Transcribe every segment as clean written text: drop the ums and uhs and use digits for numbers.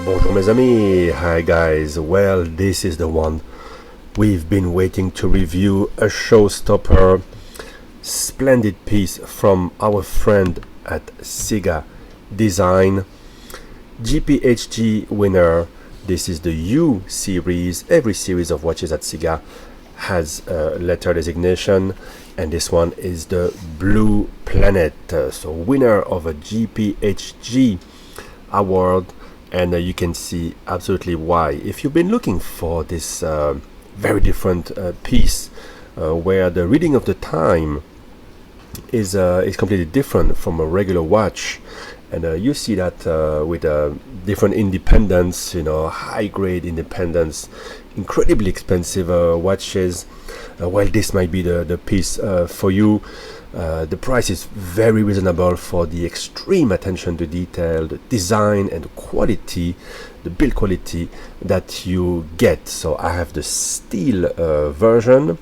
Bonjour mes amis, hi guys, well this is the one we've been waiting to review, a showstopper, splendid piece from our friend at Ciga Design, Gphg winner. This is the U series. Every series of watches at Ciga has a letter designation, and this one is the Blue Planet, so winner of a Gphg award. And you can see absolutely why. If you've been looking for this very different piece where the reading of the time is completely different from a regular watch, and you see that with different independence, high grade independence, incredibly expensive watches, well, this might be the piece for you. The price is very reasonable for the extreme attention to detail, the design and the quality, the build quality that you get. So I have the steel version,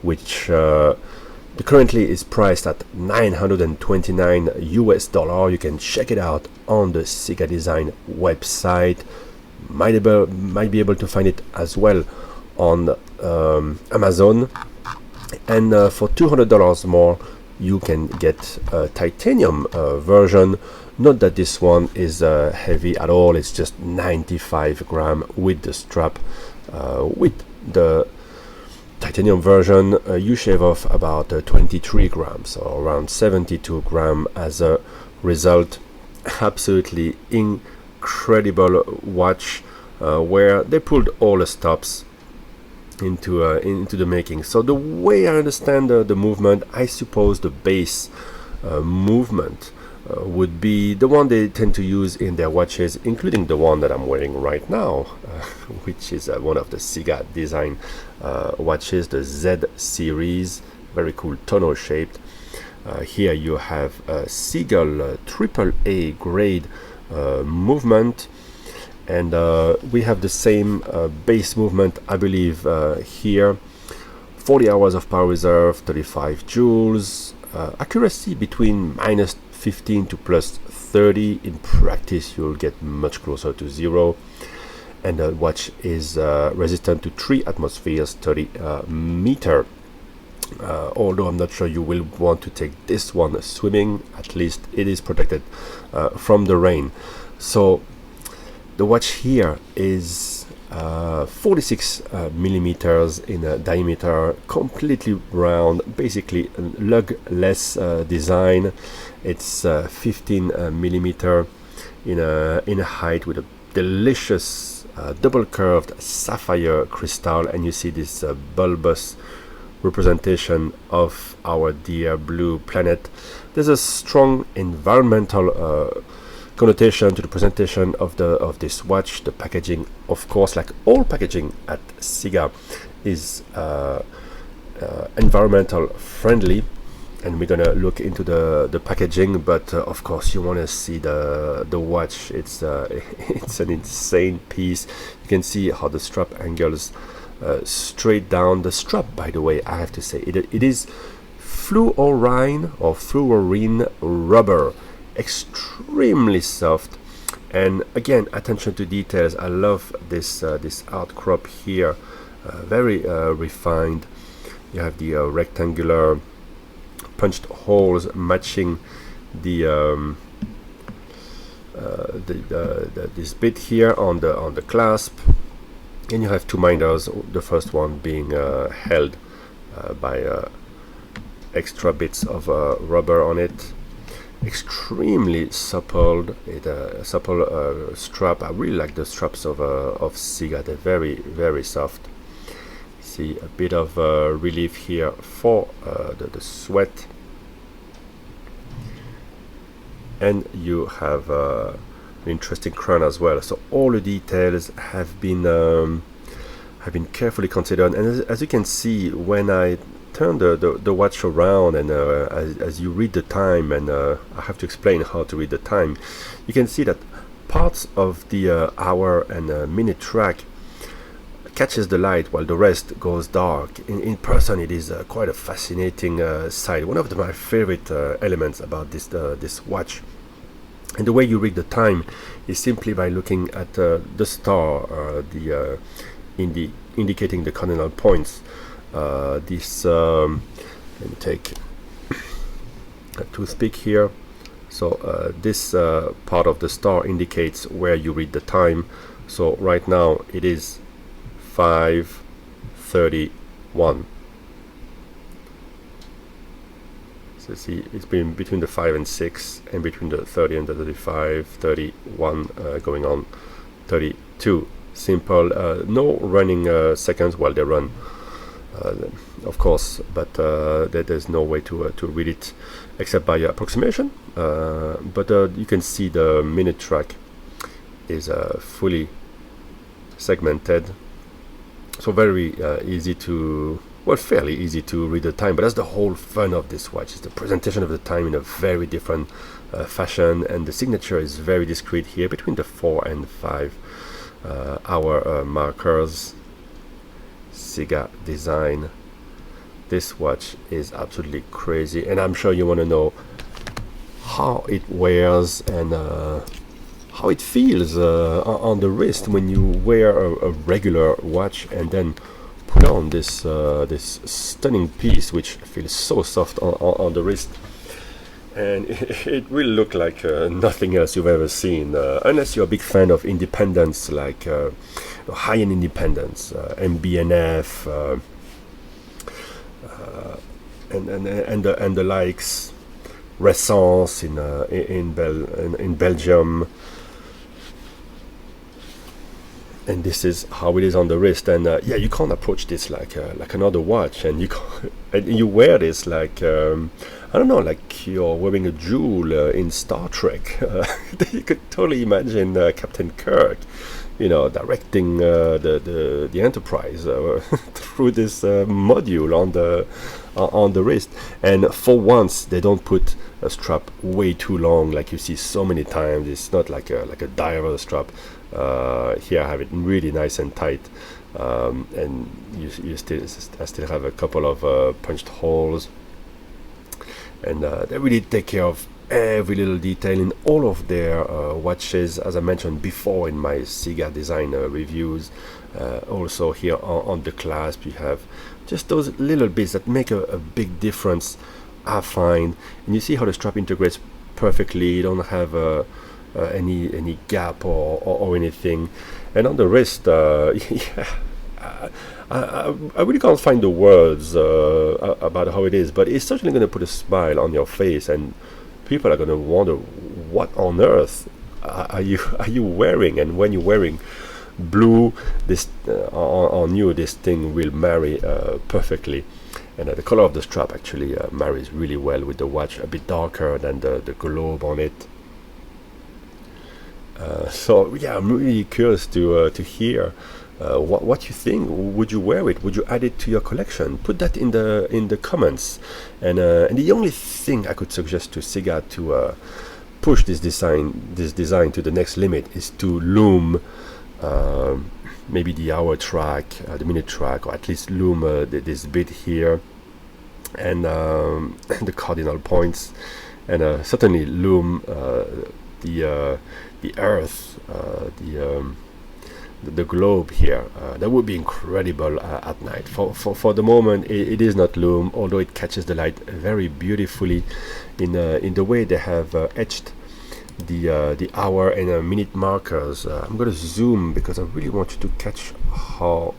which currently is priced at $929 US. You can check it out on the Ciga Design website. Might be able to find it as well on Amazon. And for $200 more, you can get a titanium version. Not that this one is heavy at all, it's just 95 gram with the strap. With the titanium version, you shave off about 23 grams, so around 72 gram as a result. Absolutely incredible watch, where they pulled all the stops into the making. So the way I understand the movement, I suppose the base movement would be the one they tend to use in their watches, including the one that I'm wearing right now, which is one of the Ciga Design watches, the Z series, very cool tonneau shaped. Here you have a Seagull AAA grade movement. And we have the same base movement, I believe, here. 40 hours of power reserve, 35 joules, accuracy between -15 to +30. In practice, you'll get much closer to 0. And the watch is resistant to 3 atmospheres, 30 meter. Although I'm not sure you will want to take this one swimming, at least it is protected from the rain. So the watch here is 46 millimeters in diameter, completely round, basically lugless design. It's 15 millimeter in a height, with a delicious double curved sapphire crystal, and you see this bulbous representation of our dear Blue Planet. There's a strong environmental connotation to the presentation of this watch. The packaging, of course, like all packaging at Ciga, is environmental friendly, and we're gonna look into the packaging. But of course, you want to see the watch. It's it's an insane piece. You can see how the strap angles straight down. The strap, by the way, I have to say, it is fluorine rubber, extremely soft, and again, attention to details. I love this outcrop here, very refined. You have the rectangular punched holes matching the this bit here on the clasp, and you have two minders. The first one being held by extra bits of rubber on it. Extremely supple, supple strap. I really like the straps of Ciga. They're very, very soft. See a bit of relief here for the sweat, and you have an interesting crown as well. So all the details have been carefully considered, and as you can see, when I turn the watch around, and as you read the time, and I have to explain how to read the time, you can see that parts of the hour and minute track catches the light while the rest goes dark. In person, it is quite a fascinating sight. One of my favorite elements about this watch And the way you read the time is simply by looking at the star, indicating the cardinal points. Let me take a toothpick here. So this part of the star indicates where you read the time. So right now it is 5:31. So see, it's been between the 5 and 6, and between the 30 and the 35, 31, going on 32. Simple, no running seconds. Well, they run, of course, but there's no way to read it except by approximation. But you can see the minute track is fully segmented, so very easy to, well, fairly easy to read the time. But that's the whole fun of this watch, is the presentation of the time in a very different fashion, and the signature is very discreet here between the 4 and 5 hour markers. Ciga design. This watch is absolutely crazy, and I'm sure you want to know how it wears and how it feels on the wrist when you wear a regular watch and then put on this this stunning piece, which feels so soft on the wrist. And it will look like nothing else you've ever seen, unless you're a big fan of independence, like high-end independence, MB&F, and the likes, Renaissance in Belgium. And this is how it is on the wrist. And yeah, you can't approach this like another watch, and you wear this like I don't know, like you're wearing a jewel in Star Trek. You could totally imagine Captain Kirk, directing the Enterprise through this module on the wrist. And for once, they don't put a strap way too long, like you see so many times. It's not like a diver strap. Here I have it really nice and tight, and I still have a couple of punched holes, and they really take care of every little detail in all of their watches, as I mentioned before in my Ciga design reviews. Also here on the clasp, you have just those little bits that make a big difference, I find. And you see how the strap integrates perfectly. You don't have any gap or anything. And on the wrist, yeah, I really can't find the words about how it is, but it's certainly going to put a smile on your face, and people are going to wonder, what on earth are you wearing? And when you're wearing blue, this on you, this thing will marry perfectly. And the color of the strap actually marries really well with the watch, a bit darker than the globe on it. So yeah, I'm really curious to hear what you think. Would you wear it? Would you add it to your collection? Put that in the comments. And the only thing I could suggest to Ciga to push this design to the next limit is to loom maybe the hour track, the minute track, or at least loom this bit here, and the cardinal points, and certainly loom the Earth, the globe here. That would be incredible at night. For the moment, it is not loom, although it catches the light very beautifully in the way they have etched the hour and minute markers. I'm going to zoom because I really want you to catch how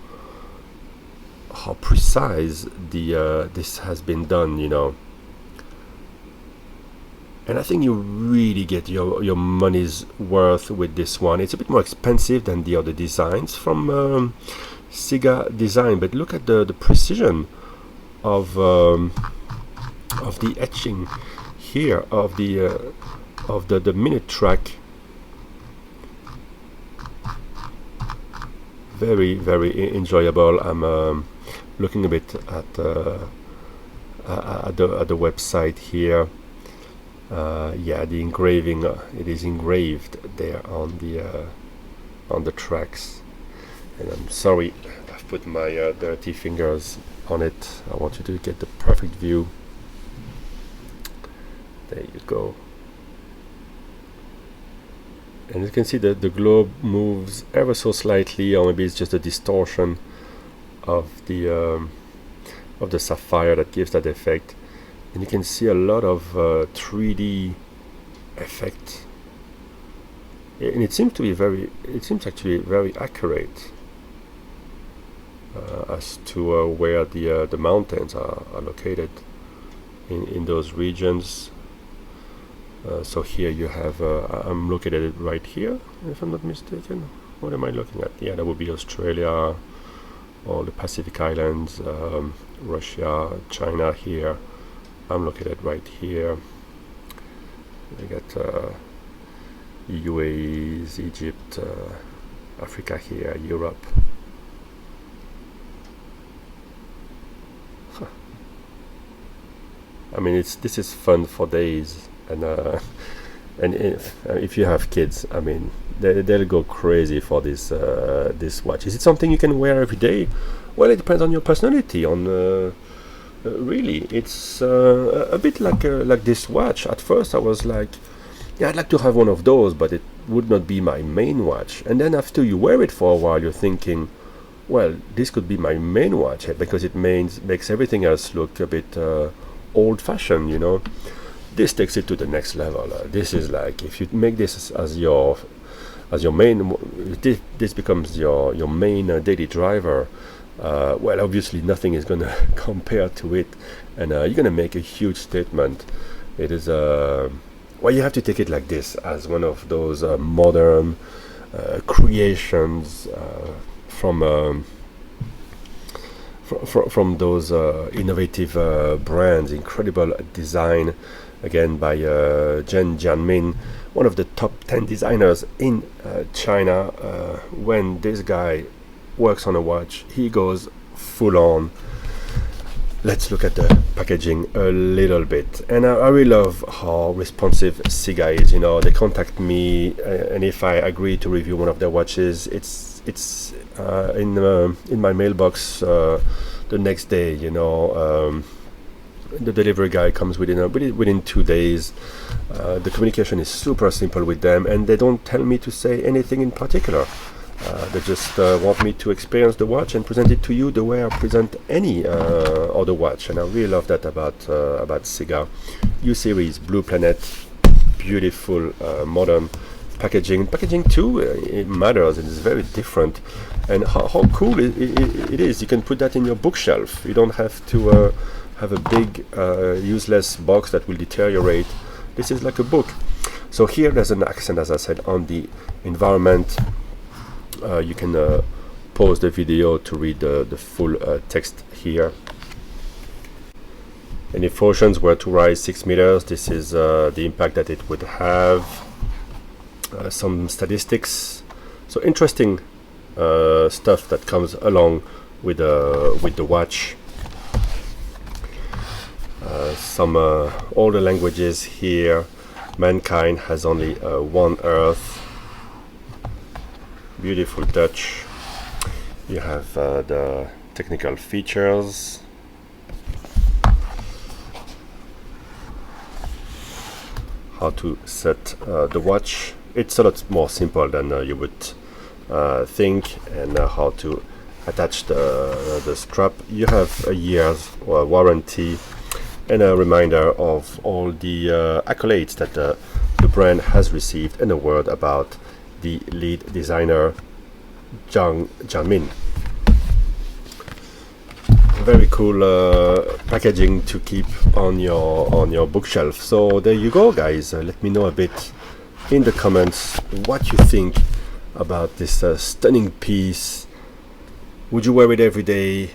precise this has been done, And I think you really get your money's worth with this one. It's a bit more expensive than the other designs from Ciga Design, but look at the precision of the etching here of the minute track. Very, very enjoyable. I'm looking a bit at the website here. Yeah, the engraving, it is engraved there on the tracks. And I'm sorry, I've put my dirty fingers on it. I want you to get the perfect view. There you go. And you can see that the globe moves ever so slightly, or maybe it's just a distortion of the sapphire that gives that effect. And you can see a lot of 3D effect, and it seems actually very accurate as to where the mountains are located in those regions. So here you have, I'm looking at it right here, if I'm not mistaken. What am I looking at? Yeah, that would be Australia, all the Pacific Islands, Russia, China here. I'm looking at right here. We got UAE, Egypt, Africa here, Europe. Huh. I mean, this is fun for days. And if you have kids, I mean, they'll go crazy for this watch. Is it something you can wear every day? Well, it depends on your personality. Really, it's a bit like this watch. At first, I was like, yeah, I'd like to have one of those, but it would not be my main watch. And then after you wear it for a while, you're thinking, well, this could be my main watch because it makes everything else look a bit old-fashioned, you know. This takes it to the next level. This is like, if you make this as your main, this becomes your main daily driver. Well, obviously nothing is gonna compare to it, and you're gonna make a huge statement. It is well, you have to take it like this, as one of those modern creations from those innovative brands. Incredible design, again by Zhen Jianmin, one of the top 10 designers in China. When this guy works on a watch, he goes full on. Let's look at the packaging a little bit. And I really love how responsive Ciga is. You know, they contact me, and if I agree to review one of their watches, it's in my mailbox the next day. You know, the delivery guy comes within 2 days. The communication is super simple with them, and they don't tell me to say anything in particular. They just want me to experience the watch and present it to you the way I present any other watch, and I really love that about Ciga. U series, Blue Planet, beautiful modern packaging. Packaging too, it matters. It is very different, and how cool it is. You can put that in your bookshelf. You don't have to have a big useless box that will deteriorate. This is like a book. So here there's an accent, as I said, on the environment. You can pause the video to read the full text here. And if oceans were to rise 6 meters, this is the impact that it would have. Some statistics. So interesting stuff that comes along with the watch. Some older languages here. Mankind has only one Earth. Beautiful touch. You have the technical features. How to set the watch. It's a lot more simple than you would think, and how to attach the strap. You have a year's warranty, and a reminder of all the accolades that the brand has received, and a word about the lead designer, Zhang Jianmin. Very cool packaging to keep on your bookshelf. So there you go, guys. Let me know a bit in the comments what you think about this stunning piece. Would you wear it every day?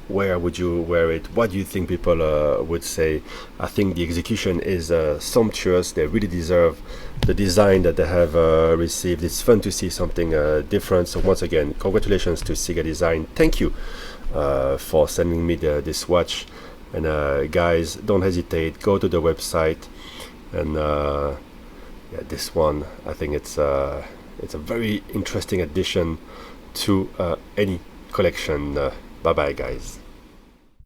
Where would you wear it? What do you think people would say? I think the execution is sumptuous. They really deserve the design that they have received. It's fun to see something different. So once again, congratulations to Ciga Design. Thank you for sending me this watch. And guys, don't hesitate. Go to the website. And yeah, this one, I think it's a very interesting addition to any collection. Bye bye, guys.